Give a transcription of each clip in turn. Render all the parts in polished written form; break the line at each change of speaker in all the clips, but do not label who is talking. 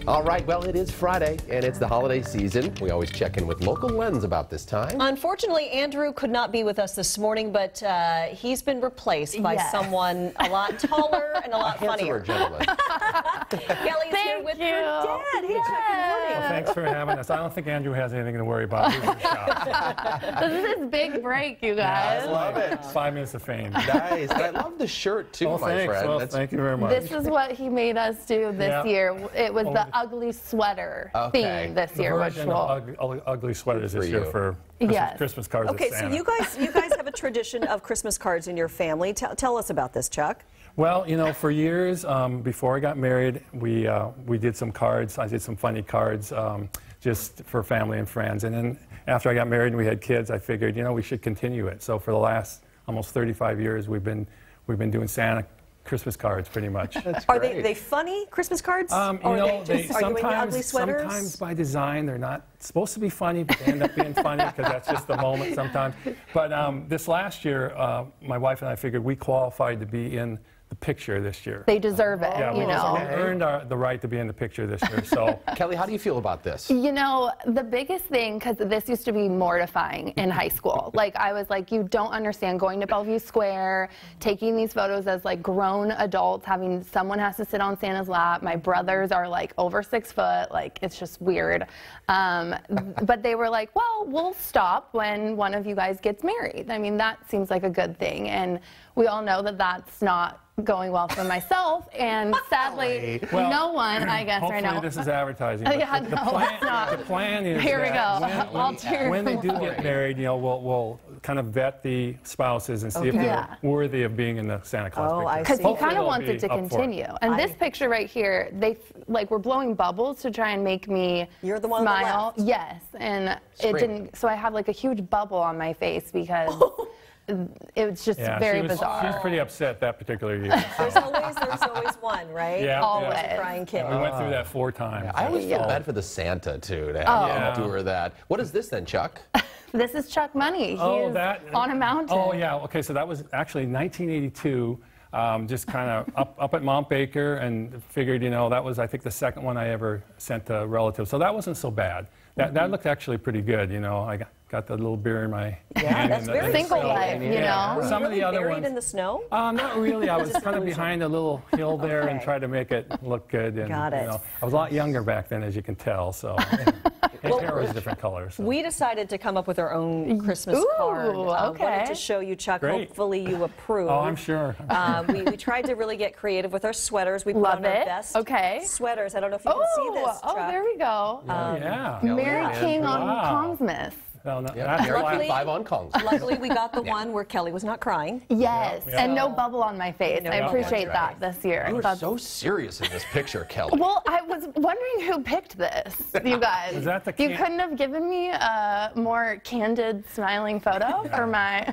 All right, well, it is Friday, and it's the holiday season. We always check in with local Lens about this time.
Unfortunately, Andrew could not be with us this morning, but he's been replaced by someone a lot taller and a lot funnier.
Gentleman.
Kelly's here with her dad. Hey, Chuck, good morning.
Well, thanks for having us. I don't think Andrew has anything to worry about.
This is his big break, you guys.
I love it.
5 minutes of fame.
Nice. And I love the shirt, too,
Oh,
my
thanks.
friend.
Well, thank you very much.
This is what he made us do this year. It was the ugly sweater theme this year, which will
ugly sweaters this year for Christmas cards.
Okay, so you guys have a tradition of Christmas cards in your family. Tell us about this, Chuck.
Well, you know, for years before I got married, we did some cards. I did some funny cards just for family and friends. And then after I got married and we had kids, I figured, you know, we should continue it. So for the last almost 35 years, we've been doing Santa Christmas cards, pretty much.
Are they funny Christmas cards?
You know,
are you in the ugly sweaters?
Sometimes by design they're not supposed to be funny, but they end up being funny because that's just the moment sometimes. But this last year, my wife and I figured we qualified to be in the picture this year.
They deserve it, you know.
We earned the right to be in the picture this year. So,
Kelly, how do you feel about this?
You know, the biggest thing, because this used to be mortifying in high school. Like, I was like, you don't understand going to Bellevue Square, taking these photos as like grown adults, having someone has to sit on Santa's lap. My brothers are like over 6 foot. Like, it's just weird. But they were like, well, we'll stop when one of you guys gets married. I mean, that seems like a good thing. And we all know that that's not going well for myself, and sadly, no one, I guess, right now.
Hopefully this is advertising.
Yeah, no,
the plan is
here we go.
When they do get married, you know, we'll kind of vet the spouses and see if they're worthy of being in the Santa Claus picture.
Because he kind of wants it to continue. And this picture right here, they were blowing bubbles to try and make me
You're the one
smile.
on the left.
Yes, and it didn't. So I have like a huge bubble on my face because. It was just very bizarre.
She was pretty upset that particular year. So.
There's always one, right?
Yeah,
always.
A crying kid.
We went through that 4 times.
I always feel bad for the Santa, too, to have to endure that. What is this then, Chuck?
This is Chuck Money. He's on a mountain.
Oh, yeah. Okay, so that was actually 1982. Just kind of up at Mount Baker, and figured, you know, that was, I think, the second one I ever sent to relatives. So that wasn't so bad. That looked actually pretty good, you know. I got the little beer in my hand.
That's very
single life, you know.
Were
Some
you
of the other
buried
ones
in the snow?
Not really. I was kind of behind a little hill there and tried to make it look good. And,
Got it.
You know, I was a lot younger back then, as you can tell. So my hair was different colors. So.
We decided to come up with our own Christmas card. Wanted to show you, Chuck.
Great.
Hopefully you approve.
Oh, I'm sure.
We tried to really get creative with our sweaters. We put on our best sweaters. I don't know if you can see this, Chuck.
Oh, there we go.
Yeah.
Mary King on Kongsmith.
No, no,
Luckily, 5 on Kongs.
Luckily, we got the one where Kelly was not crying.
Yes, and no bubble on my face. I appreciate that this year.
You were so serious in this picture, Kelly.
Well, I was wondering who picked this, you guys.
Was that the
you couldn't have given me a more candid, smiling photo for my...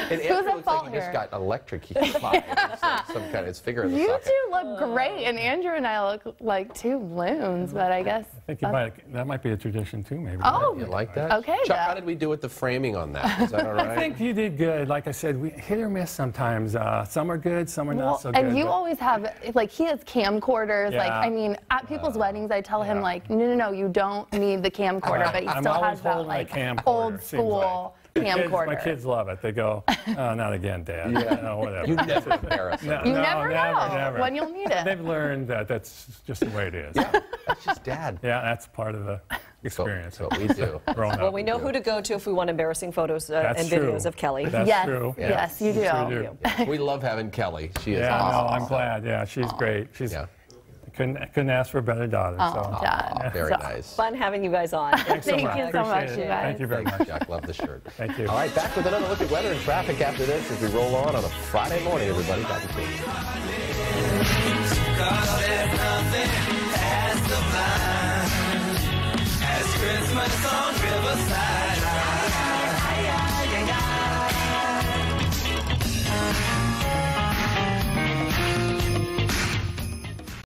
And Andrew looks like he just got electrocuted. Some kind of figure in the socket.
You two look great, and Andrew and I look like 2 loons, but I guess...
I think that might be a tradition, too, maybe.
Oh,
you like that?
Okay.
Chuck, how did we do with the framing on that? Is that all right?
I think you did good. Like I said, we hit or miss sometimes. Some are good, some are not so good.
And you always have, like, he has camcorders. Like, I mean, at people's weddings, I tell him, like, no, you don't need the camcorder, but he still has that, like, old school camcorder.
My kids love it. They go, oh, not again, Dad.
Yeah.
Whatever.
You never embarrass them.
You never know when you'll need it.
They've learned that that's just the way it is.
Yeah, that's just Dad.
Yeah, that's part of the experience.
That's what we do.
Well, we know who to go to if we want embarrassing photos and videos of Kelly.
That's true.
Yes, you do.
Yeah. We love having Kelly. She is
awesome.
awesome.
No, I'm glad. Yeah, she's great. She's couldn't ask for a better daughter.
Dad.
Very nice.
Fun having you guys on.
Thank
you so much, you guys.
Thank you very much.
Jack, love the shirt.
Thank you.
All right, back with another look at weather and traffic after this as we roll on a Friday morning, everybody. Back to you.
Christmas on Riverside.